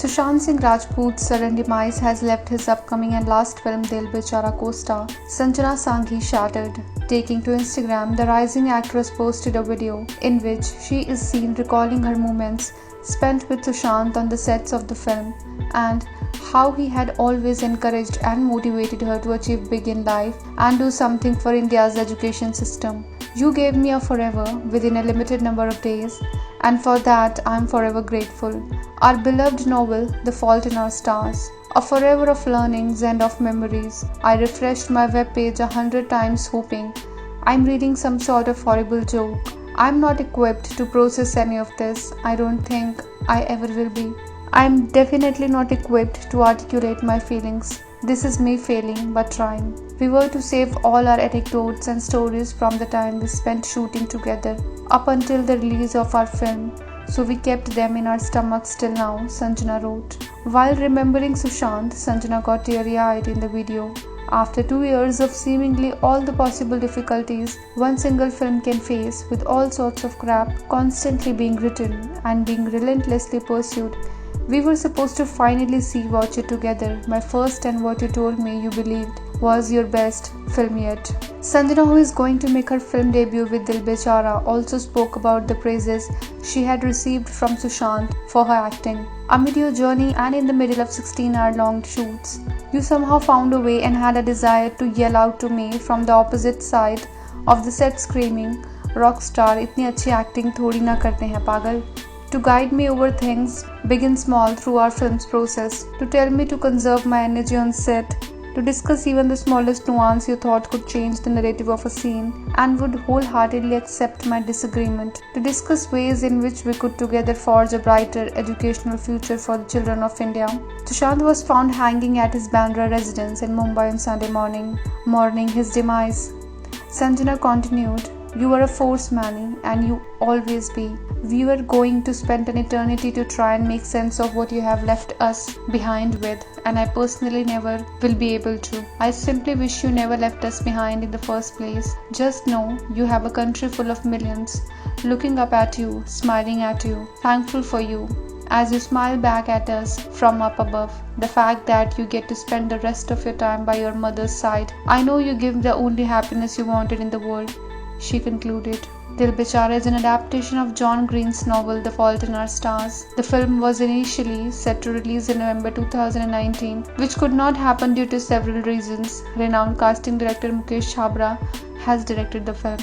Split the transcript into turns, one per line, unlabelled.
Sushant Singh Rajput's sudden demise has left his upcoming and last film Dil Bechara co-star Sanjana Sanghi shattered. Taking to Instagram, the rising actress posted a video in which she is seen recalling her moments spent with Sushant on the sets of the film and how he had always encouraged and motivated her to achieve big in life and do something for India's education system. You gave me a forever within a limited number of days, and for that I am forever grateful. Our beloved novel, The Fault in Our Stars. A forever of learnings and of memories. I refreshed my webpage 100 times hoping I'm reading some sort of horrible joke. I'm not equipped to process any of this. I don't think I ever will be. I'm definitely not equipped to articulate my feelings. This is me failing but trying. We were to save all our anecdotes and stories from the time we spent shooting together up until the release of our film. So we kept them in our stomachs till now, Sanjana wrote. While remembering Sushant, Sanjana got teary-eyed in the video. After 2 years of seemingly all the possible difficulties one single film can face, with all sorts of crap constantly being written and being relentlessly pursued, we were supposed to finally see Watch It together. My first, and what you told me you believed was your best film yet. Sanjana, who is going to make her film debut with Dil Bechara, also spoke about the praises she had received from Sushant for her acting. Amid your journey and in the middle of 16-hour-long shoots, you somehow found a way and had a desire to yell out to me from the opposite side of the set screaming, "Rockstar, itni achhi acting thodi na karte hain pagal." To guide me over things, big and small, through our film's process, to tell me to conserve my energy on set, to discuss even the smallest nuance you thought could change the narrative of a scene and would wholeheartedly accept my disagreement, to discuss ways in which we could together forge a brighter educational future for the children of India. Sushant was found hanging at his Bandra residence in Mumbai on Sunday morning, mourning his demise. Sanjana continued, "You were a force, Manny, and you always be. We were going to spend an eternity to try and make sense of what you have left us behind with, and I personally never will be able to. I simply wish you never left us behind in the first place. Just know you have a country full of millions looking up at you, smiling at you, thankful for you. As you smile back at us from up above, the fact that you get to spend the rest of your time by your mother's side, I know you give the only happiness you wanted in the world," she concluded. Dil Bechara is an adaptation of John Green's novel The Fault in Our Stars. The film was initially set to release in November 2019, which could not happen due to several reasons. Renowned casting director Mukesh Chhabra has directed the film.